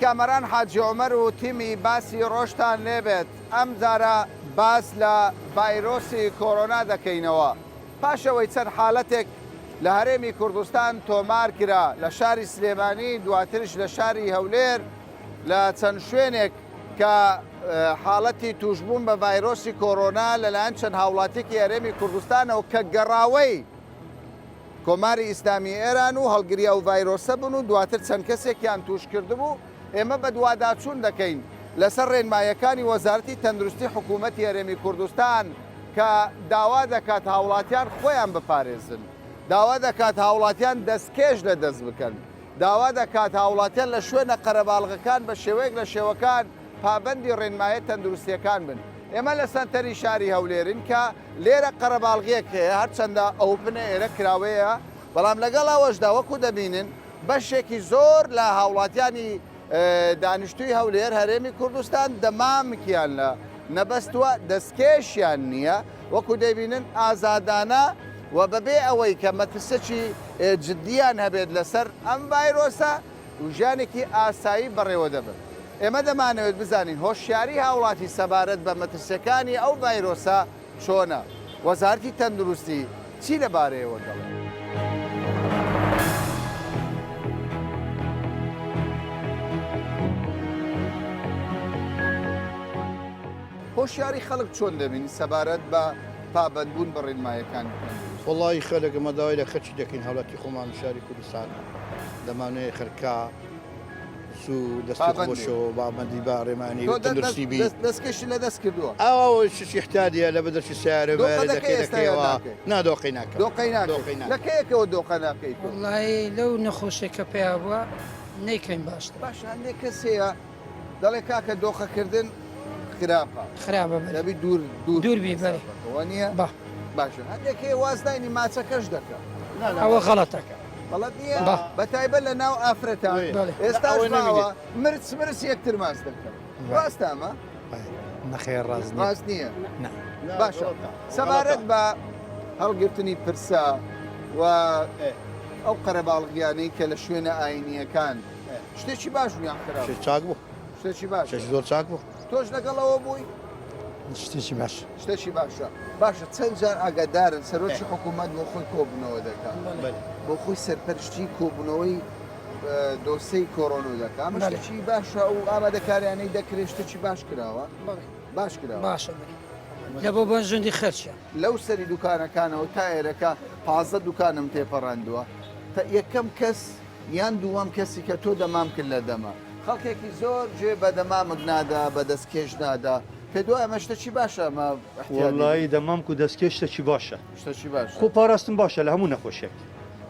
کامەران حاجی عومەر و تیمی باسی ڕۆژتان لێبێت ئەم جارە باس لە ڤایرۆسی کۆرۆنا دەکەینەوە پاشەوەی چەند حاڵەتێک لە هەرێمی کوردستان تۆمار کرا لە شاری سلێمانی دواترش لە شاری هەولێر لە چەند شوێنێک کە حاڵەتی توشبوون بە ڤایرۆسی کۆرۆنا لەلایەن چەند هاوڵاتێکی هەرێمی کوردستانەوە کە گەڕاوەی کۆماری ئیسلامی ئێران و هەڵگریا و ڤایرۆسە بوون و دواتر چەند کەسێکیان توش کردبوو ئێمە بە دوواداچوون دەکەین لەسەر ڕێنمایەکانی وەزارەتی تەندروستی حکوومەتی هەرێمی کوردستان کە داوا دەکات هاوڵاتیان خۆیان بپارێزن داوا دەکات هاوڵاتیان دەستکێش لە دەست بکەن داوا دەکات هاوڵاتیان لە شوێنە قەرەباڵغەکان بە شێوەیەک لە شێوەکان پابەندی ڕێنمایە تەندروستیەکان بن ئێمە لە سەنتەری شاری هەولێرن کە لێرە قەرەباڵغیەک هەیە هەرچەندە ئەوپنە ئێرە کراوەیە بەڵام لەگەڵ ئەوەشدا وەکو دەبینن بەشێکی زۆر لە هاوڵاتیانی دانیشتووی هەولێر هەرێمی کوردستان دەمامکیان لە نەبەستووە دەستکێشیان نییە وەکو دەبینن ئازادانە و بەبێ ئەوەی کە مەترسەکی جددیان هەبێت لەسەر ئەم ڤایرۆسە و ژیانێکی ئاسایی بەڕێوە دەبن ئێمە دەمانەوێت بزانین هۆشیاری هاوڵاتی سەبارەت بە مەترسیەکانی ئەو ڤایرۆسە چۆنە وەزارەتی تەندروستی چی لەبارەیەوە دەڵێت هۆشیاری خەڵک چۆن دەبینی سەبارەت بە پابەندبوون بە ڕێنمایەکانی وڵی خەلک مەداوای لە خەچی دەکەین هەوڵاتی خۆمان شاری کوردستان دەمانوێت خەرکا سوو دەستخۆشەوە بابندی با ڕێمانی تەندروستی بی دەستکەشی لە دەست کردووە ئەو شش احتیاجە لە بەدەرشی سیارە دەکەیەوە نادۆقی ناکە لەکەیەکەوە دۆقە ناکەیت وڵی لەو نەخۆشێکە پێیا بووە نەیکەین باش باش هەندێک کەسەیە دەڵێ کاکە دۆخەکردن خراپە دەبی دووربی بەرەوە نییە باشە هەندێکی وازداینی ماچەکەش دەکات ئەوە غەڵەتەکە غەڵەت نییە بەتایبەت لە ناو ئافرەتان ئێستا مرس یەکتر ماس دەکەن ڕاستە ئەمە نەخێر ڕاست نییە باشە سەبارەت بە هەڵگرتنی پرسە و ئەو قەرەباڵغیانەی کە لە شوێنە ئاینیەکان شتێکی باش بوویان خراپ چاک بوو شتێکی باش زۆر چاک بوو تۆش لەگەڵەوە بووی شتێکی باش شتێکی باشە باشە چەند جار ئاگادارن سەرۆکی حکوومەت بۆ خۆی کۆبوونەوە دەکات بۆ خۆی سەرپەرشتی کۆبوونەوەی دۆسەی کۆڕۆنا دەکات ئەمە شتێکی باشە و ئامادەکاریانەی دەکرێت شتێکی باش کراوە باش کراوە باشە لە بۆ بەنجوندی خەرچە لەو سەری دوکانەکانەوە تا ئێرەکە 15 دوکانم تێپەڕاندووە تا یەکەم کەس یان دووەم کەسی کە تۆ دەمام کرد لە دەما خەڵکێکی زۆر گوێ بە دەمامک نادا بە دەستکێش نادا پێ دوای ئەمە شتێکی باشە ئەمە وڵی دەمام و دەستکێش شتێکی باشە شتێکی باش خۆ پاراستن باشە لە هەموو نەخۆشیێک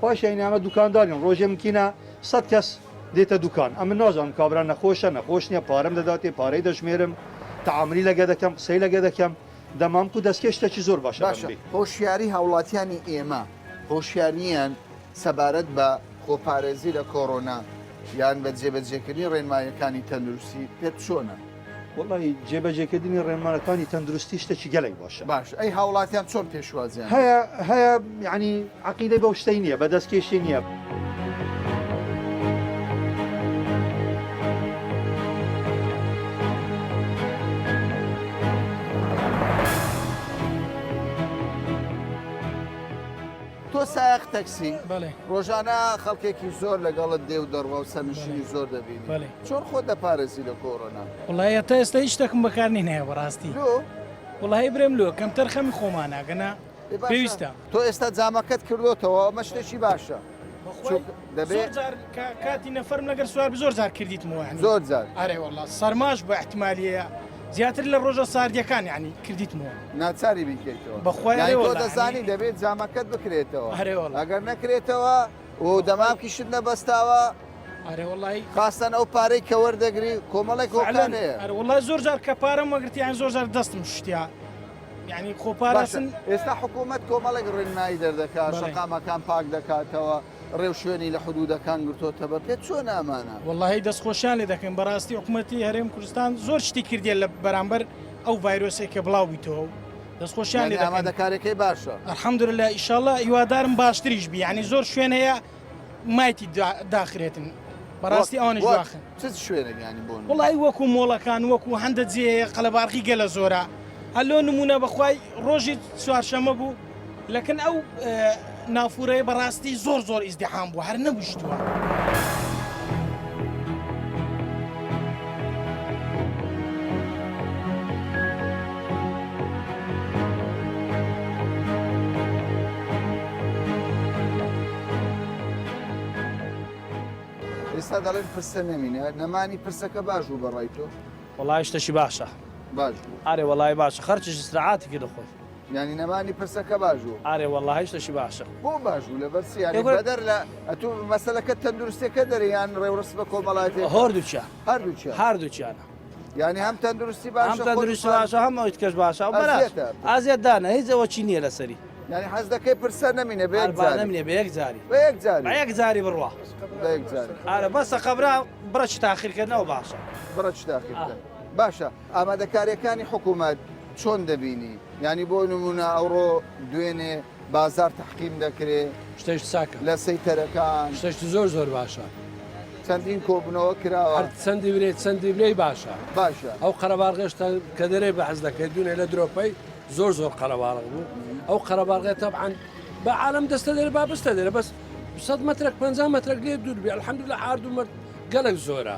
پاش ئەمە دوکاندارین ڕۆژێ مکینە 100 کەس دێتە دوکان ئەمە نازانم کابرا نەخۆشە نەخۆش نییە پارەم دەداتێ پارەی دەژمێرم تعاملی لەگە دەکەم قسەی لەگە دەکەم دەمام و دەستکێش شتێکی زۆر باشە هۆشیاری هاوڵاتیانی ئێمە هۆشیاریان سەبارەت بە خۆپارێزی لە کۆڕۆنا یان بە جێبەجێکردنی ڕێنمایەکانی تەندروستی پێت چۆنە وڵی جێبەجێکردنی ڕێنمانەکانی تەندروستی شتێکی گەلەی باشە باش ئەی هاوڵاتیان چۆن پێشوازیان هەیە یعنی عقیدەی بەو شتەی نییە بە دەستکێشی نییە تۆ سایق تەکسی ڕۆژانە خەڵکێکی زۆر لەگەڵت دێ و دەڕوە و سەرنشینی زۆر دەبینی چۆن خۆت دەپارێزی لە کۆڕۆنا وڵایە تا ئێستا هیچ شتێکم بەکارنی هەیە بەڕاستی وڵی برێم لۆ کەم تەرخەمی خۆماناگەنا پێویستە تۆ ئێستا جامەکەت کردوتەوە ئەمە شتێکی باشە دەبێت کاتی نەفەرم لەگەر سوار زۆر جار کردیتمەوە زۆر جار ئەرێ وڵات سەرماش بە احتیمالیە زیاتر لە ڕۆژە ساردیەکان یعنی کردیتمەوە ناچاری بیکەیتەوە بەخۆی تۆ دەزانی دەبێت جامەکەت بکرێتەوە هەرێوەڵ ئەگەر نەکرێتەوە و دەمامکیشت نەبەستاوە ئەرێ وڵی خاستن ئەو پارەی کە وەردەگری کۆمەڵێک کۆکان هەیە ئەرە وڵای زۆر جار کە پارەم وەگرتیان زۆر جار دەستم شتیا یعنی خۆپارەسن ئێستا حکوومەت کۆمەڵێک ڕێنمایی دەردەکات شەقامەکان پاک دەکاتەوە ڕێو شوێنی لە حدودەکان گرتۆتە بە پێت چۆن ئامانە وڵی دەستخۆشیان لێ دەکەن بەڕاستی حکوومەتی هەرێم کوردستان زۆر شتی کردێت لە بەرامبەر ئەو ڤایرۆسێک کە بڵاو بیتەوە دەستخۆشیان لێ ئامادەکارەکەی باشە ئەلحەمدولله ئیشاڵڵا هیوادارم باشتریش بی یعنی زۆر شوێن هەیە مایتی داخرێتن بەڕاستی ئەوانش واخن چ شوێنێک ینی بۆن وڵی وەکو مۆڵەکان وەکو هەندە جێ قەلەبارقی گەلە زۆرە هەلۆ نمونە بەخوای ڕۆژی چوارشەمە بوو لەکن ئەو نافورەیە بەڕاستی زۆر زۆر ئیزدیحام بوو هەر نەبووشتووە. ئێستا دەڵێن پرسە نەمینە نەمانی پرسەکە باش بوو بەڕای تۆ وڵای شتەشی باشە باش بوو ئارێ وڵای باشە خەرچش سرعاتی کرد خۆی ینی نەمانی پرسەکە باش بوو ئارێ وڵای شتەشی باشە بۆ باش بوو لە بەرسیانی لەگوڵ- بەدەر لە ئەتو مەسەلەکە تەندروستێکە دەریان ڕێوڕست بە کۆمەڵایەتی هەردووچیان هەردووچە هەردووچیانە ینی هەم تەندروستی ئەم باشە تەندروستی باشە هەمەوەی کەش باشە و بەراز ئازیەتە. ئازیەت دانە هیچ ئەوە چی نییە لەسەری ینی حەز دەکەی پرسە نەمینە بە یەک جاری نەمێ بە یەک جاری بە یەک جاری بە یەک جاری بڕوا بە یەک جاری ئارە بەسە قەبرا بڕەچ تاخیرکردنەوە باشە بڕە چ داخلکە باشە ئامادەکاریەکانی حکوومەت چۆن دەبینی ینی بۆ نمونە ئەوڕۆ دوێنێ بازار تحقیم دەکرێت شتێش چاکە لە سەیتەرەکان شتێشت زۆر زۆر باشە چەندین کۆبنەوە کراوە هەر چەندی برێت چەندی برەی باشە باشە ئەو قەرەباڵغێشتا کە دەرێ بە حەز دەکەێت دوێنێ لە درۆپەی زۆر زۆر قەرەباڵغ بوو ئەو قەرەباڵغێت تەبعاان بە عالم دەستە دەرێ با بستە دەرێ بەس 100 مترك 50 مترك لێ دوور بێ الحەمدولله هاردوو مرد گەلک زۆرە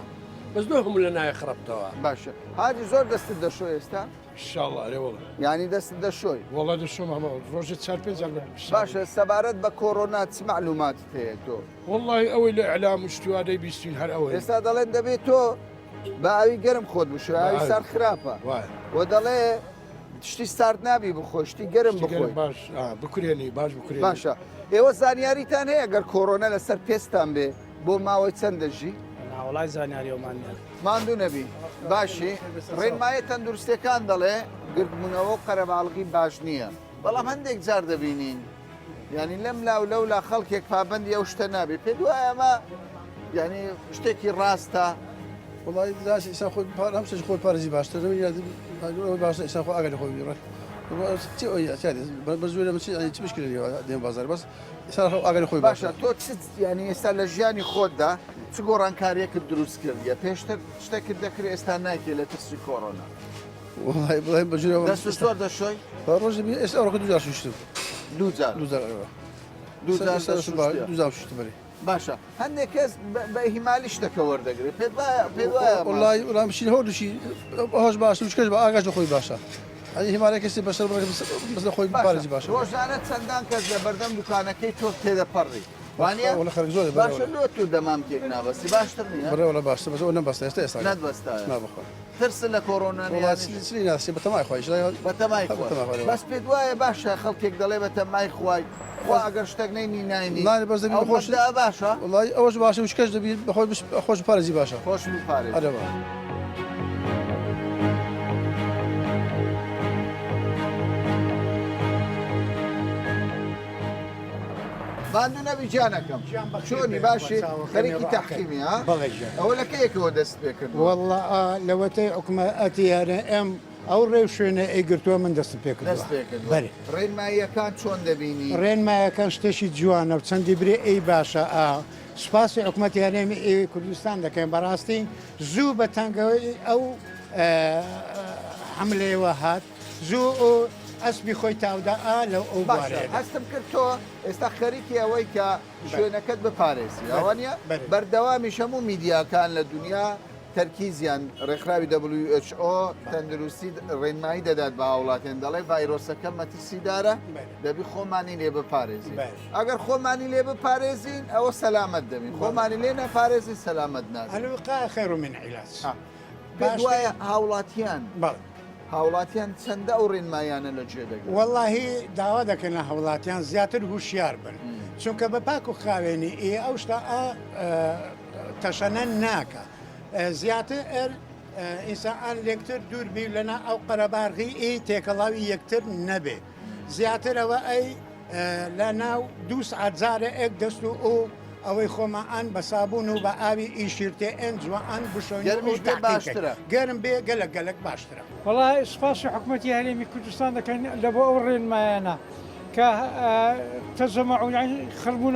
بەس دۆ هەموو لە نایە خراپتەوە باشە هاجی زۆر دەستت دەشۆی ئێستا ئینشاءڵڵا ئەرێ وەڵە ینی دەست دەشۆی وەڵا دەشۆم ئەمە ڕۆژێ 4-5 باشە سەبارەت بە کۆڕۆنا چ معلوماتت هەیە تۆ وڵی ئەوەی لە ئەلام شتوادەی بیستین هەر ئەوەی ئێستا دەڵێن دەبێت تۆ بە ئاوی گەرم خۆت بشوی ئاوی سار خراپە وای و دەڵێ تشتی سارد نابی بخۆشتی گەرم بخۆی باش بکرێنی باش بکرێن باشە ئێوە زانیاریتان هەیە گەر کۆڕۆنە لەسەر پێستان بێ بۆ ماوەی چەندەژی ناوڵای زانیاریەوەمانە ماندوو نەبی باشی ڕێنمایە تەندروستەکان دەڵێ گردبوونەوە قەرەباڵغی باش نییە بەڵام هەندێک جار دەبینین ینی لەم لاو لەو لا خەڵکێک پابندی ئەو شتە نابێت پێ دوایە ئەمە ینی شتێکی ڕاستە وڵی داش ئیسا خۆی هەم شتێک خۆی پارێزی باشتر باش ئیسا خۆ ئاگەری خۆی بیڕێ بەزوێ چ مشکلەوە دێن بازار بەس ئێستا ئاگەری خۆی باشە تۆ ینی ئێستا لە ژیانی خۆتدا چ گۆڕانکاریەکت دروست کردیە پێشتر شتێکت دەکرێت ئێستا ناکێت لە ترسی کۆڕۆنا وڵی بڵێ بەجێ دەست زۆر دەشۆی ڕۆژ ئێستا ئەوڕۆکە دوجار شوشتم دووجار دوزار شوشت بەری باشە هەندێک کەس بە ئیهمالی شتەکە وەردەگرێت پێ وایە وڵی وڵامشین هەردووشی هۆش باش وشکەش بە ئاگاش خۆی باشە ئەنی هیمارە کەسی بەشەر بەس خۆی پارێزی باشە ڕۆژانە چەندان کەس لە بەردەم دوکانەکەی تۆ تێدەپەڕی وانە وڵە خەرک زۆر باشە لۆ تو دەمام تێک نابەستی باشتر نییە بەڕێوە لە باشتر بەس ئەو نەبەستە ئێستا ئێستا نەدبەستایە نابخۆن ترس لە کۆڕۆنا سلی ناسی بە تەمای خۆی بە تەمای بەس پێت وایە باشە خەڵکێک دەڵێ بە تەمای خوای خوا ئەگەر شتێک نەینی ناینی نانی بەس دەبی خۆش باشە وڵی ئەوەش باشە وشکەش دەبی بەخۆی خۆش پارێزی باشە خۆش پارێ ئەرەوە ماندوو نەبی جانەکەم چۆنی باشی خەریکی تەحقیمی ها ئەوە لە کەیەکەوە دەست پێکرد والله لەوەتەی حکومەتی هەرە ئەم ئەو ڕێو شوێنە ئەیگرتووە من دەست پێکرد دەست پێکرد ڕێنماییەکان چۆن دەبینی ڕێنمایەکان شتێکی جوانە و چەندی برێ ئەی باشە سوپاسی حکوومەتی هەرێمی ئێوی کوردستان دەکەین بەڕاستی زوو بە تەنگەوەی ئەو حملەیەوە هات زوو ئەسبی خۆی تاودا لەو ئەو بارێ هەستم کرد تۆ ئێستا خەریکی ئەوەی کە شوێنەکەت بپارێزی ئەوانە بەردەوامیش هەموو میدیاکان لە دنیا تەرکیزیان ڕێکخراوی WHO تەندروستی ڕێنمایی دەدات بە وڵاتێن دەڵێ ڤایرۆسەکە مەترسیدارە دەبی خۆمانی لێ بپارێزین ئەگەر خۆمانی لێ بپارێزین ئەوە سەلامەت دەبین خۆمانی لێ نەپارێزی سەلامەت نازین هەلوقا خێر و من عیلاج پێت وایە هاوڵاتیان هاوڵاتیان چەندە ئەو ڕێنمایانە لە جێ دەگرن واللهی داوا دەکەن لە هەوڵاتیان زیاتر هوشیار بن چونکە بە پاک و خاوێنی ئەو شتا تەشەنە ناکە زیاتر ئینسان لێکتر دووربی لەنا ئەو قەرەبارغی تێکەڵاوی یەکتر نەبێ زیاترەوە ئەی لە ناو 2 ساعت جارە ئەک دەست و ئەو ئەوەی خۆمەان بە سابوون و بە ئاوی ئیشیرتێ ئەن جوان بشۆین باشترە گەرم بێ گەلک گەلک باشترە وڵای سوپاسی حکوومەتی هەرێمی کوردستان دەکەین لە بۆ ئەو ڕێنمایانە تەجەمەع يعني خربوون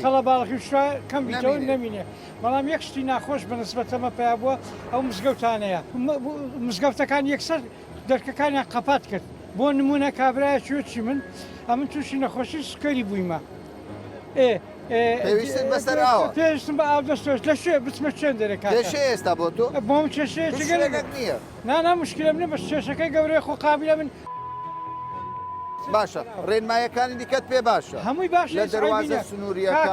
قەڵەباڵغی شوە کەم بیتەوە نەمینێ بەڵام یەک شتی ناخۆش بە نسبەتەمە پێیا بووە ئەو مزگەوتانەیە مزگەوتەکان یەکسەر دەرکەکانیان قەپات کرد بۆ نمونە کابرایە چی من ئەمن تووشی نەخۆشی سکەری بوویمە پێویستم بە ئاو دەستۆش لە شوێ بچمە چێن دەرەکات ئێستا بۆ تۆ بۆم چێشەیە جگەلێک نییە نانا مشکلم نیە بەس چێشەکەی گەورەی خۆ قابلە من باشە ڕێنمایەکانی دیکەت پێ باشە هەمووی باش لە دەواازە سنووریەکە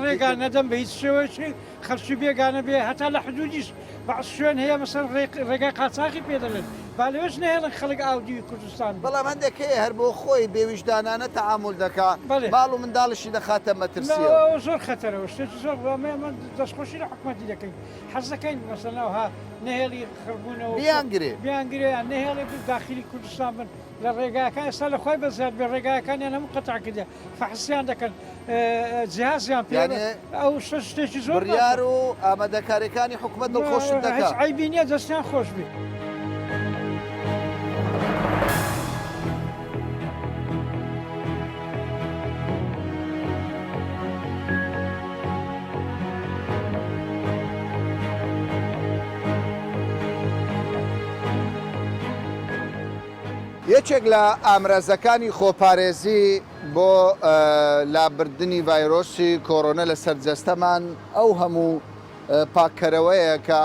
ڕێگان نەدەم بە هیچ شێوەیەکی خەرچی بێگانە بێ هەتا لە حدودیش بەعس شوێن هەیە مەسەر ڕێگای قاچاقی پێدەڵێن با لەوێش نهێڵن خەڵک ئاودی کوردستان بەڵام هەندێک هەیە هەر بۆ خۆی بێویژدانانە تەعامل دەکا باڵ و منداڵشی دەخاتە مەترسیەوە زۆر خەتەرەوە شتێکی زۆر من دەستخۆشی لە حکومەتی دەکەین حەز دەکەین مەسەلاها نهێڵی خربوونەوە بیانگرێ نهێڵی داخلی کوردستان بن لە ڕێگاکان ئێستا لە خۆی بەزیاد بێ ڕێگایەکانیان هەموو قەتع کردە فەحسیان دەکەن جیهازیان پێ ئەو شتێکی زۆر بڕیار و ئامادەکاریەکانی حکومەت دڵخۆشت دەکات عیبی نییە دەستیان خۆش بێ یەکێک لە ئامرازەکانی خۆپارێزی بۆ لابردنی ڤایرۆسی کۆرۆنە لە سەرجەستەمان ئەو هەموو پاکەرەوەیە کە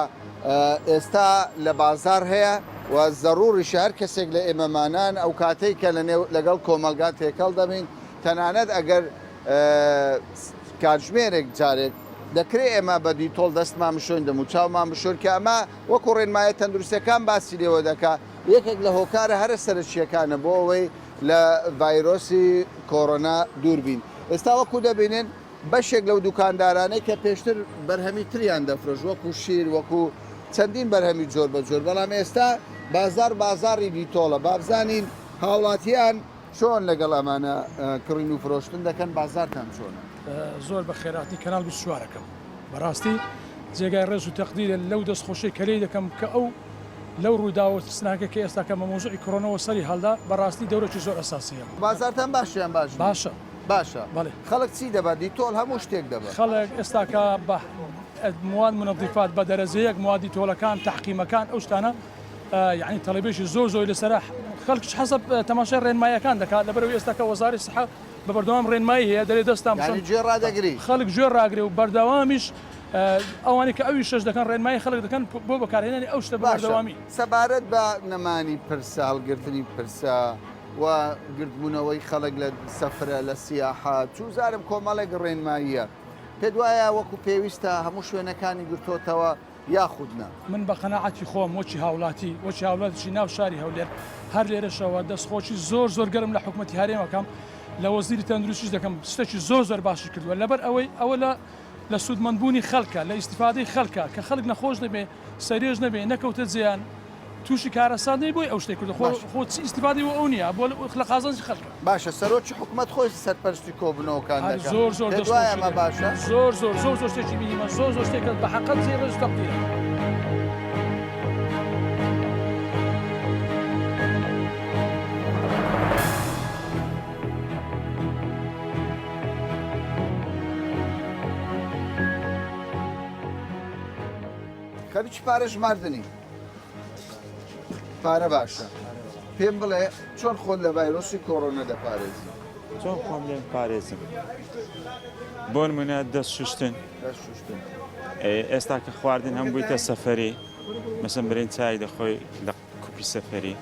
ئێستا لە بازار هەیە و زەڕوریشە هەر کەسێک لە ئێمەمانان ئەو کاتەی کە لەگەڵ کۆمەلگا تێکەڵ دەبین تەنانەت ئەگەر کاتژمێرێک جارێک دەکرێت ئێمە بە دیتۆڵ دەستمان بشۆین دەموچاومان بشۆن کە ئەمە وەکو ڕێنمایە تەندروستەکان باسی لێوە دەکات یەکێک لە هۆکارە هەرە سەرچیەکانە بۆ ئەوەی لە ڤایرۆسی کۆرۆنا دووربین ئێستا وەکو دەبینێن بەشێک لەو دوکاندارانەی کە پێشتر بەرهەمی تریان دەفرۆش وەکو شیر وەکو چەندین بەرهەمی جۆر بە جۆر بەڵام ئێستا بازاری دیتۆڵە بابزانین هاوڵاتیان چۆن لەگەڵ ئەمانە کڕین و فرۆشتن دەکەن بازارتان چۆنە زۆر بە خێراتی کەناڵ 24ەکەم بەڕاستی جێگای ڕێز و تەقدیرە لەو دەستخۆشی کەلەی دەکەم کە ئەو لەو ڕووداوە سناکە کە ئێستا کە مەمۆزوعی کۆرۆنەوە سەری هەڵدا بەڕاستی دەورێکی زۆر ئەساسیە بازارتان باشیان باشە بەڵێ خەڵک چی دەبات دیتۆڵ هەموو شتێک دەبێت خەڵک ئێستاکە بە مواد منەظیفات بە دەرەزەیەک موادی تۆڵەکان تحقیمەکان ئەو شتانە یعنی تەڵەبێکی زۆر لەسەر خەڵکش حەسەب تەماشای ڕێنمایەکان دەکات لەبەرەوەی ئێستا کە وەزاری سەحا بە بەردەوام ڕێنمایی هەیە دەرێ دەستان گوێڕدەگری خەڵک گوێ ڕاگرێ و بەردەوامیش ئەوانی کە ئەوی شش دەکەن ڕێنمایی خەڵک دەکەن بۆ بەکارهێنانی ئەو شتە بەردەوامی سەبارەت بە نەمانی پرسە هەڵگرتنی پرسە و گرتبوونەوەی خەڵک لە سەفرە لە سیاحات چوزارم کۆمەڵێک ڕێنماییە پێ دوایە وەکو پێویستە هەموو شوێنەکانی گرتۆتەوە یاخودنا من بە قەناعەتی خۆم وەچی هاوڵاتی هاوڵاتیی ناو شاری هەولێر هەر لێرەشەوە دەستخۆشی زۆر گەرم لە حکوومەتی هەرێمەکەم لە وەزیری تەندروستیش دەکەم شتێکی زۆر باشی کردووە لەبەر ئەوە لە سوودمەندبوونی خەڵکە لە ئیسیفادەی خەڵکە کە خەڵک نەخۆش نەبێ سەرێژ نەبێ نەکەوتە زیان تووشی کارەسادەی بۆی ئەو شتێک کردو خۆ ئیسیفادەی و ئەو نییە بۆ لە قازانجی خەڵکە باشە سەرۆکی حکوومەت خۆی سەرپەرستی کۆبنەوەکان زۆر باشە زۆر شتێکی بینیمە زۆر شتێکە بە حەقەت زێڕژ تەقدیرە خەریکی پارە ژماردنی پارە باشە پێم بڵێ چۆن خۆن لە ڤایرۆسی کۆرۆنە دەپارێزی چۆن خۆم لێن پارێزم بۆ نمونە دەست شوشتن ئێستا کە خواردن هەم بوویتە سەفەری مەسەن برین چای دەخۆی لە کوپی سەفەری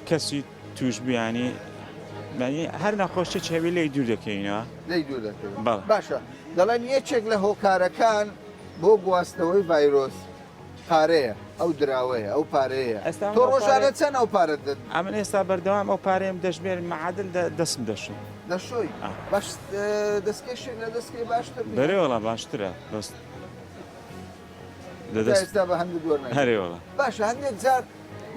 کەسی توش بیانی هەر نەخۆشی چاوی لی دوور دەکەینەوە باشە دەڵێن یەکێک لە هۆکارەکان بۆ گواستنەوەی ڤایرۆس پارەیە ئەو دراوەیە ئەو پارەیە تۆ ڕۆژانە چەند ئەو پارە ئەمن ئێستا بەردەوام ئەو پارەیەم دەژمێر معادل دەستم دەشم دەشۆی باش دەستکەشێک لە دەستکەی باشتر بەرێوەڵە باشترە ئێستا بە هەندوو دووەرنە هەرێوەڵە باشە هەندێک جار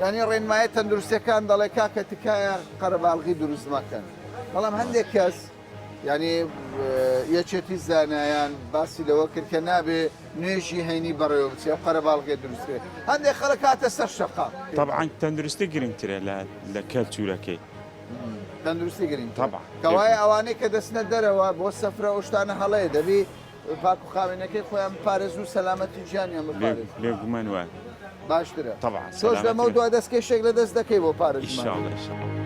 ینی ڕێنمایە تەندروستەکان دەڵێ کاکە تکایە قەرەباڵغی دروست مەکەن بەڵام هەندێک کەس ینی یەکێتی زانایان باسی لەوە کرد کە نابێ نوێژی هەینی بەڕێوە بچێ ئەو قەرەباڵغێ دروستێ هەندێک خەڵک هاتە سەر شەقا طبعاً تەندروستی گرنگترە لە کەلتورەکەی تەندروستی گرین طبعا. کەوای ئەوانەی کە دەستنە دەرەوە بۆ سەفرە ئەو شتانە هەڵەیە دەبی پاک و خاوێنەکەی خۆیان پارێز و سەلامەتی گیانیان بپارێز لێگومان وایە باشترە طبعا تۆش لەمە و دوا دەستکێشێک لە دەست دەکەی بۆ پارێزمان ئینشاءالله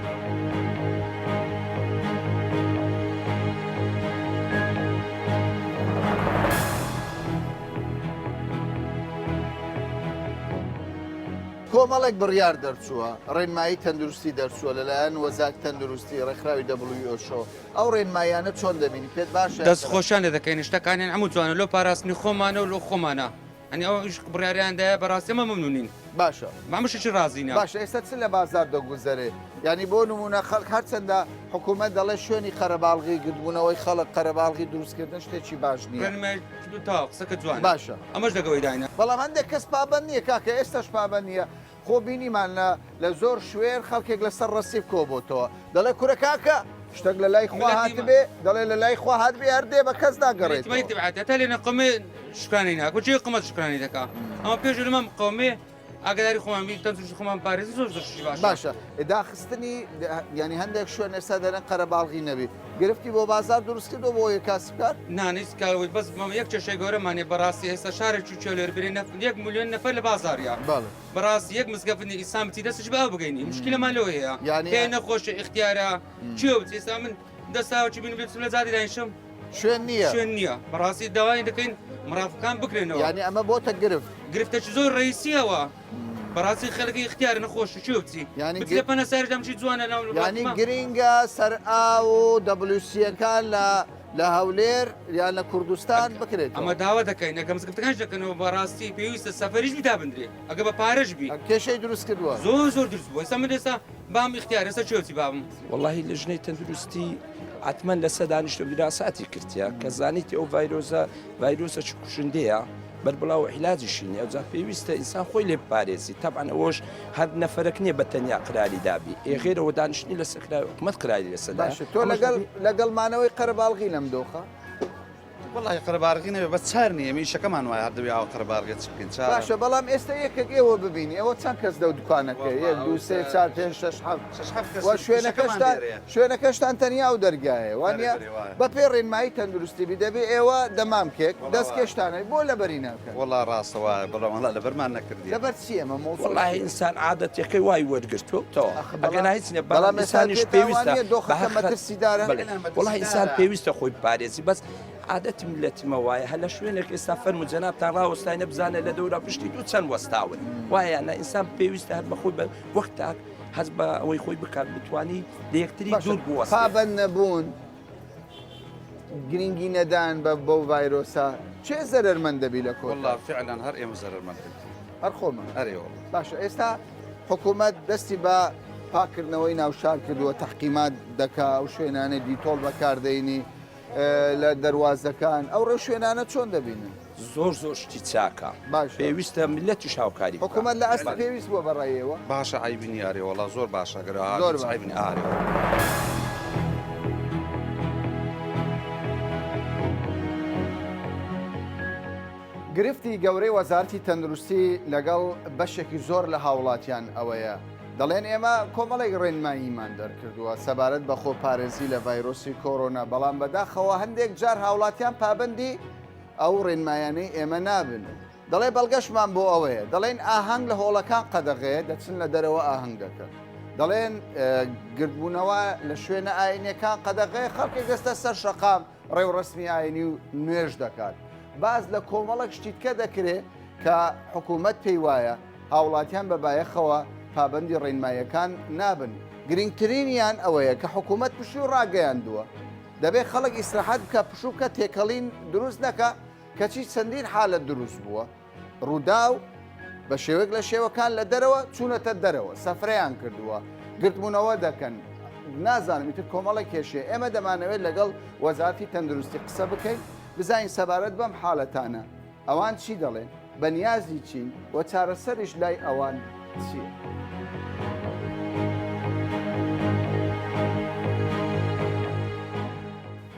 کۆمەڵێک بڕیار دەرچووە ڕێنمایی تەندروستی دەرچووە لەلایەن وەزارەتی تەندروستی ڕێکخراوی WHO ئەو ڕێنمایانە چۆن دەبینی پێت باشە دەستخۆشیان لێ دەکەین شتەکانیان هەموو جوانە لۆ پاراستنی خۆمانە و لۆ خۆمانە ئەنی ئەو بڕیاریاندایە بەڕاستی ئەمە مەمنونین باشە مامشی رازینە باشە ئێستا چ لە بازار دەگوزەرێ ینی بۆ نمونە خەڵک هەرچەندە حکوومەت دەڵێ شوێنی قەرەباڵغی گردبوونەوەی خەڵک قەرەباڵغی دروستکردن شتێکی باش نییە تا قسەکە جوان باشە ئەمەش دەگەوەی داینە بەڵام هەندێک کەس پابەند نییە کاکە ئێستاش پابەند نییە خۆ بینیمان لە زۆر شوێن خەڵکێک لەسەر ڕسیب کۆبتەوە دەڵێ کورە کاکە شتێک لە لای خوا هاتبێ دەڵێ لە لای خوا هاتبێ هەردێ بە کەس ناگەڕێت تا لێنە قومێ شکانی ناکو چی قمەت شکانی دەکا ئەمە پێش لەمە قومێ ئاگداری خۆمان تەندروستی خۆمان پارێزی زۆر زۆرشی باشە داخستنی ینی هەندێک شوێن ئێستا دەرەن قەرەباڵغی نەبی گرفتی بۆ بازار دروست کردو بۆ یە کاسبکار نانیست کارەوەی بەس مەمە یەک چێشەی گەورەمانێ بەڕاستی ئێستا شارێکی چێلێر برێ 1 میلیۆن نەفەر لە بازاریا بەڕاستی یەک مزگەفتی ئیسامتی دەستش بە ئەو بگەینی مشکلەمان لەوە هەیە پێ نەخۆشە ئیختیارە چێ ئێستا من دەستاوەکی بین بێت لە زادی دانیشم شوێن نییە شوێن نییە بەڕاستی داوای دەکەین مڕافەکان بکرێنەوە ینی ئەمە بۆتە گرفتەی زۆر ڕئیسیەوە بەڕاستی خەڵکی اختیار نەخۆش چی بچی ینی پەنە ساردەمچی جوانە ینی گرینگە سەر ئا و دەبلوسیەکان لە هەولێر یان لە کوردستان بکرێت ئەمە داوا دەکەین ئەگە مزگەفتەکانش دەکەنەوە بەڕاستی پێویستە سەفەریش بی تا بندرێ ئەگە بە پارەش بی کێشەی دروست کردووە زۆر دروست بووە ئێستا من ئێستا بام اختیار ئێستا چێوتی بابم وەڵاهی لە ژنەی تەندروستی حتمما لەسەر دانیشتۆ بیراساتی کردیا کە زانیتی ئەو ڤایرۆسە چ کوشندەیە بەربڵاو عیلاجیشی نیە ئەوجا پێویستە ئینسان خۆی لێ بپارێزی تەبعەن ئەوەش هەر نەفەرەک نییە بە تەنیا قرالی دابی ئێغێرەوە دانیشتنی لەسەر حکومەت قرالی لەسەر باشە تۆ لەگەڵمانەوەی قەرەباڵغی لەم دۆخە والله قەرەباڵغی نەبێ بە چار نییە میشەکەمان وایە هەردەبێ ئەو قەرەباڵغێ چ بکەین باشە بەڵام ئێستا یەکێک ئێوە ببینی ئەوە چەند کەس دە دوکانەکە 1 2 3 4 5 6 شوێنەکەشتان تەنیا و دەرگایە وانە بە پێ ڕێنمایی تەندروستی بی دەبێ ئێوە دەمامکێک دەستکێشتانەی بۆ لەبەری ناکەن والله ڕاستەوە بەڵام لەبەرمان نەکردی لەبەر چیە ئەمە والله ئینسان عادەتەکەی وای وەرگرتوەوە ئەگەر هیچ نیە بەڵام ئینسانیش پێویستە والله ئینسان پێویستە خۆی بپارێزی بەس عادەتی ملەتیمە وایە هە لە شوێنێک ئێستا فەرمو جەنابتان ڕاوەستای نەبزانە لە دەورا پشتی دوو چەند وەستاون وایە نە ئینسان پێویستە هەر بەخۆی بە وەختاک هەز بە ئەوەی خۆی بکات بتوانی لە یەکتری دوور بوەستێ پابەند نەبوون گرنگی نەدان بۆ ڤایرۆسە چێ زەرمەند دەبی لە کۆ والله فعلا هەر ئێمە زەرمەند هەر خۆمە ئەرێوە باشە ئێستا حکوومەت دەستی بە پاکردنەوەی ناوشار کردووە تەحقیمات دەکا ئەو شوێنانە دیتۆڵ بەکاردەینی لە دەواازەکان ئەو ڕێ شوێنانە چۆن دەبینن زۆر شتی چاکە پێویستە ملەتی شاوکاری حکوومەت لە ئەست پێویست بووە بەڕێەوە باشە عیبنی ئارێوەڵا زۆر باشە گەرە عیبنی ئارێوە گرفتی گەورەی وەزارەتی تەندروستی لەگەڵ بەشێکی زۆر لە هاوڵاتیان ئەوەیە دەڵێن ئێمە کۆمەڵێک ڕێنماییمان دەرکردووە سەبارەت بە خۆپارێزی لە ڤایرۆسی کۆرۆنا بەڵام بەداخەوە هەندێک جار هاوڵاتیان پابندی ئەو ڕێنمایانەی ئێمە نابن دەڵێ بەڵگەشمان بۆ ئەوەیە دەڵێن ئاهەنگ لە هۆڵەکان قەدەغەیە دەچن لە دەرەوە ئاهەنگ دەکەن دەڵێن گردبوونەوە لە شوێنە ئاینەکان قەدەغەیە خەڵکی دەستە سەر شەقام ڕێوڕسمی ئاینی و نوێژ دەکات باز لە کۆمەڵک شتیتکە دەکرێت کە حکوومەت پێی وایە هاوڵاتیان بەبایەخەوە پابندی ڕێنمایەکان نابن گرنگترینیان ئەوەیە کە حکوومەت پشوو ڕاگەیاندووە دەبێت خەڵک ئیسراحەت بکە پشووکە تێکەڵین دروست نەکە کەچی چەندین حالت دروست بووە ڕووداو بە شێوەیەک لە شێوەکان لە دەرەوە چوونەتە دەرەوە سەفرەیان کردووە گرتبوونەوە دەکەن نازانم ئیتر کۆمەڵی کێشێ ئێمە دەمانەوێت لەگەڵ وەزارەتی تەندروستی قسە بکەین بزانین سەبارەت بەم حاڵەتانە ئەوان چی دەڵێن بەنیازی چین و چارەسەریش لای ئەوان چییە؟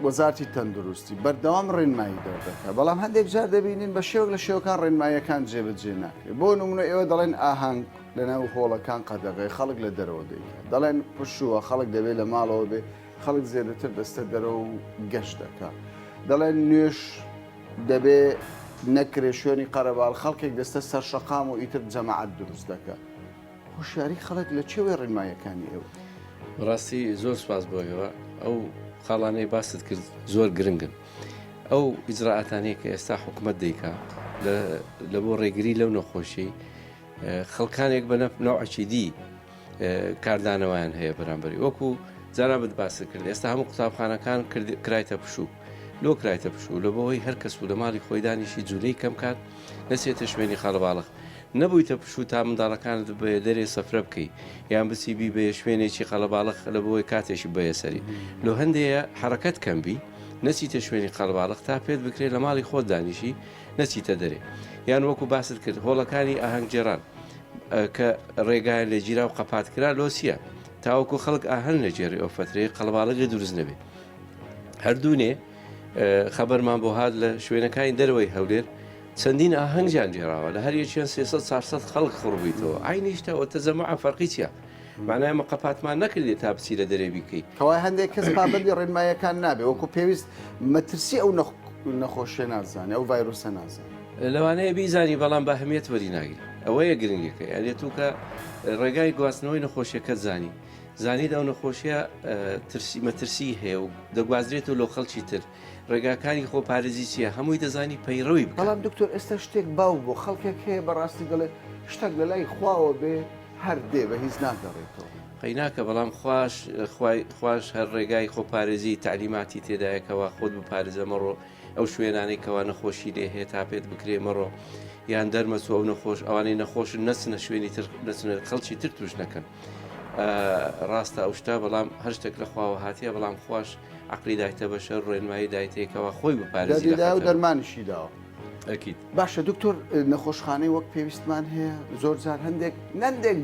وەزارتی تەندروستی بەردەوام ڕێنمایی دەردەکە بەڵام هەندێک جار دەبینین بە شێوەک لە شێوەکان ڕێنماییەکان جێبەجێ ناکرێت بۆ نمونە ئێوە دەڵێن ئاهەنگ لەناو هۆڵەکان قەدەغی خەڵک لە دەرەوە دەیکات دەڵێن پشووە خەڵک دەبێت لە ماڵەوە بێ خەڵک زیاتر دەستە دەرەوە و گەشت دەکات دەڵێن نوێش دەبێ نەکرێ شوێنی قەرەباڵ خەڵکێک دەستە سەر شەقام و ئیتر جەماعەت دروست دەکات هۆشیاری خەڵک لە چێوەی ڕێنماییەکانی ئێوە ڕاستی زۆر سپاس بۆیەوە ئەو خاڵانەی باست کرد زۆر گرنگن ئەو ئیجراعاتانەیە کە ئێستا حکوومەت دەیکا لە بۆ ڕێگری لەو نەخۆشی خەڵکانێک بە نەوعکی دی کاردانەوەیان هەیە بەرامبەری وەکو جانابەت باست کرد ئێستا هەموو قوتابخانەکان کرایتە پشوو لۆ کرایتە پشوو لە بۆەوەی هەر کەس و لە ماڵی خۆی دانیشی جوولەی کەم کات نەچێتە شوێنی خاڵباڵغ نەبوویتە پشوو تا منداڵەکانت بە دەرێ سەفرە بکەی یان بچیبی بە شوێنێکی خەڵەباڵغ لە بۆی کاتێکی بەیەسەری لۆ هەندەیە حرەکەت کەمبی نەچیتە شوێنی خەڵباڵغ تا پێت بکرێت لە ماڵی خۆت دانیشی نەچیتە دەرێ یان وەکو باست کرد هۆڵەکانی ئاهەنگ جێران کە ڕێگایان لە گیرا و قەپاتکرا لۆسیە تاوەکو خەڵک ئاهەن لە جێری ئەو فترەیە قەڵباڵغی دروست نەبێت هەردوونێ خەبەرمان بۆ هات لە شوێنەکانی دەرەوەی هەولێر چەندین ئاهەنگیان جێراوە لە هەر یەکیان 300 خەڵک خڕبییتەوە ئاینیشتەوە تەزەمە فەرقی چیە معنایمە قەپاتمان نەکردێت تا بچی لە دەرێ بیکەی کەوای هەندێک کەس پابندی ڕێنماییەکان نابێت وەکو پێویست مەترسی ئەو نەخۆشیە نازانێ ئەو ڤایرۆسە نازانێت لەوانەیە بیزانی بەڵام بە هەمیەت وەری ناگری ئەوەیە گرنگەکە یانێت و کە ڕێگای گواستنەوەی نەخۆشیەکەت زانی زانیدا ئەو نەخۆشیە مەترسی هەیە و دەگوازرێتەوە لە خەڵکی تر ڕێگاکانی خۆپارێزی چیە هەمووی دەزانی پەیڕەوی بەڵام دکتۆر ئێستا شتێک باو بۆ خەڵکێک هەیە بەڕاستی دەڵێ شتێک لە لای خواوە بێ هەر دێ بە هیچ ناگەڕێتەوە قەیناکە بەڵام خوش هەر ڕێگای خۆپارێزی تعلیماتی تێدایەکەوە خۆت بپارێزە مەڕۆ ئەو شوێنانەی کەوا نەخۆشی لێ هەیە تا پێت بکرێ مەڕۆ یان دەرمەچوە ئەو نەخۆش ئەوانەی نەخۆشن نەچنە شوێنی تر نەچنە خەڵکی تر توش نەکەن ڕاستە ئەو شتا بەڵام هەر شتێک لە خواوە هاتیە بەڵام خوش عقلی دایتە بەشە ڕێنمایی دایتەیەکەوە خۆی بپارێزی و دەرمانیشی داوە ئەکید باشە دکتۆر نەخۆشخانەی وەک پێویستمان هەیە زۆر جار هەندێک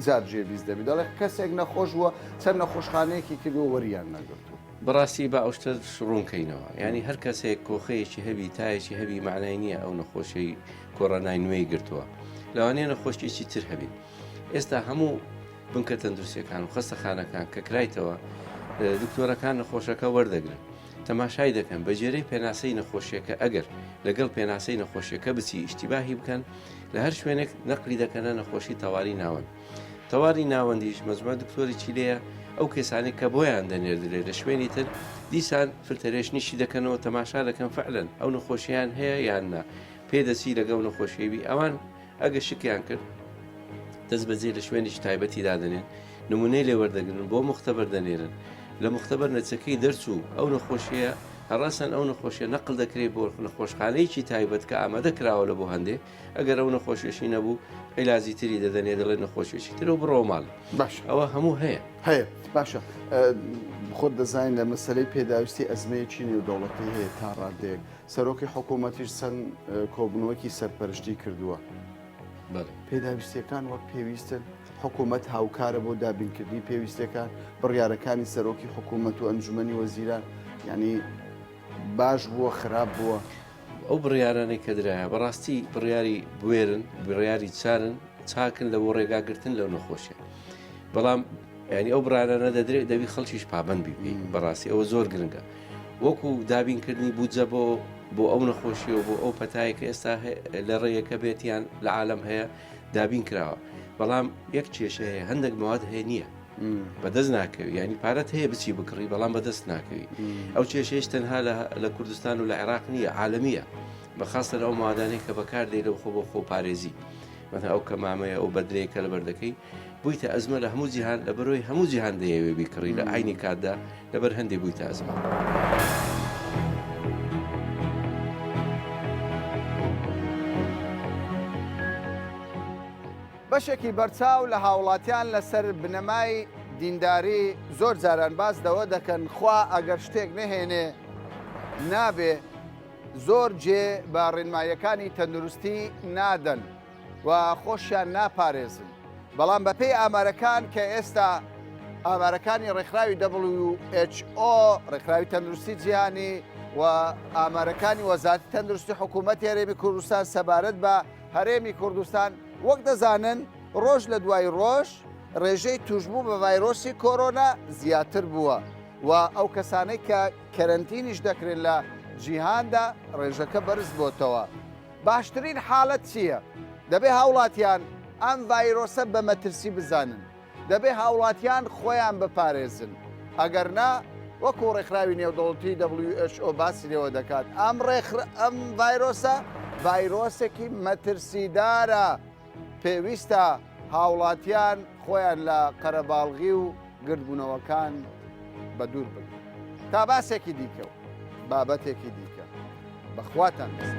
جار جێبیست دەبی دەڵێ کەسێک نەخۆش وە سەر نەخۆشخانەیەکی کردو وەریان نەگرتو بەڕاستی بە ئەوشتە ڕوونکەینەوە ینی هەر کەسێک کۆخەیەکی هەبی تایەکی هەبی معنای نییە ئەو نەخۆشی کۆڕەنای نوێی گرتووە لەوانەیە نەخۆشیێکی تر هەبێت ئێستا هەموو بنکە تەندروستیەکان و خەستەخانەکان کە کرایتەوە دکتۆرەکان نەخۆشەکە وەردەگرن تەماشای دەکەن بە جێرەی پێناسەی نەخۆشیەکە ئەگەر لەگەڵ پێناسەی نەخۆشیەکە بچی ئیشتیباهی بکەن لە هەر شوێنێک نەقلی دەکەنە نەخۆشی تەوالی ناوەند تەوالی ناوەندیش مەزمە دکتۆری چی لەیە ئەو کێسانی کە بۆیان دەنێردرێت لە شوێنی تر دیسان فلتەرێشنیشی دەکەنەوە تەماشا دەکەن فعلەن ئەو نەخۆشییان هەیە یان نا پێدەچی لەگەڵ نەخۆشیێوی ئەوان ئەگە شکیان کرد دەست بەجێ لە شوێنیش تایبەتی دادنێن نمونەی لێ وەردەگرن بۆ مختبەر دەنێرن لە مختبەر نەچەکەی دەرچوو ئەو نەخۆشیە هەڕاستن ئەو نەخۆشیە نەقل دەکرێت بۆ نەخۆشخانەیەکی تایبەت کە ئامادە کراوە لە بۆ هەندێک ئەگەر ئەو نەخۆشیێشی نەبوو عیلازی تری دەدەنێ دەڵێ نەخۆشیێکی تر و بڕۆ ماڵ باش ئەوە هەموو هەیە باشە خۆت دەزانین لە مەسلەی پێداویستی ئەزمەیەکی نێودەوڵەتی هەیە تا ڕادێک سەرۆکی حکوومەتیش چەند کۆبنەوەکی سەرپەرشتی کردووە پێداویستیەکان وەک پێویستن حکوومەت هاوکارە بۆ دابینکردنی پێویستەکان بڕیارەکانی سەرۆکی حکوومەت و ئەنجومەنی وەزیران ینی باش بووە خراپ بووە ئەو بڕیارانەی کە درایە بەڕاستی بڕیاری بوێرن بڕیاری چارن چاکن لە بۆ ڕێگاگرتن لەو نەخۆشیە بەڵام ینی ئەو بڕارانە دەدرێت دەوی خەڵکیش پابند بیبی بەڕاستی ئەوە زۆر گرنگە وەکو دابینکردنی بودجە بۆ ئەو نەخۆشیەوە بۆ ئەو پەتایە کە ئێستا لە ڕێیەکە بێتیان لە عالم هەیە دابین کراوە بەڵام یەک کێشە هەیە هەندێک مواد هەیە نییە بەدەست ناکەوی ینی پارەت هەیە بچی بکڕی بەڵام بەدەست ناکەوی ئەو کێشەیەش تەنها لە کوردستان و لە عێراق نییە عالمیە بەخاستە ئەو مادانەی کە بەکاردێ لەو خۆ بۆ خۆپارێزی مەتا ئەو کەمامەیە ئەو بەدرەیەکە لە بەردەکەی بوویتە ئەزمە لە هەموو جیهان لە بەرۆی هەموو جیهان دەیەوێ بیکڕی لە عینی کاتدا لەبەر هەندێک بوویتە ئەزمە بەشێکی بەرچاو لە هاوڵاتیان لەسەر بنەمای دینداری زۆر جاران باس دەوە دەکەن خوا ئەگەر شتێک نەهێنێ نابێ زۆر جێ بە ڕێنماییەکانی تەندروستی نادەن و خۆشیان ناپارێزن بەڵام بەپێی ئامارەکان کە ئێستا ئامارەکانی ڕێکخراوی WHO ڕێکخراوی تەندروستی جیهانی و ئامارەکانی وەزارەتی تەندروستی حکوومەتی هەرێمی کوردستان سەبارەت بە هەرێمی کوردستان وەک دەزانن ڕۆژ لە دوای ڕۆژ ڕێژەی توشبوو بە ڤایرۆسی کۆرۆنا زیاتر بووە و ئەو کەسانەی کە کەرەنتینیش دەکرێن لە جیهاندا ڕێژەکە بەرز بۆتەوە. باشترین حاڵەت چییە؟ دەبێ هاوڵاتیان ئەم ڤایرۆسە بە مەترسی بزانن، دەبێ هاوڵاتیان خۆیان بپارێزن، ئەگەر نا وەکو ڕێکخراوی نێودەوڵەتی WHO باسی لێوە دەکات ئەم ڤایرۆسە ڤایرۆسێکی مەترسیدارە، پێویستە هاوڵاتیان خۆیان لە قەرەباڵغی و گردبوونەوەکان بە دوور بن. تا باسێکی دیکە و بابەتێکی دیکە بەخواتان دەست.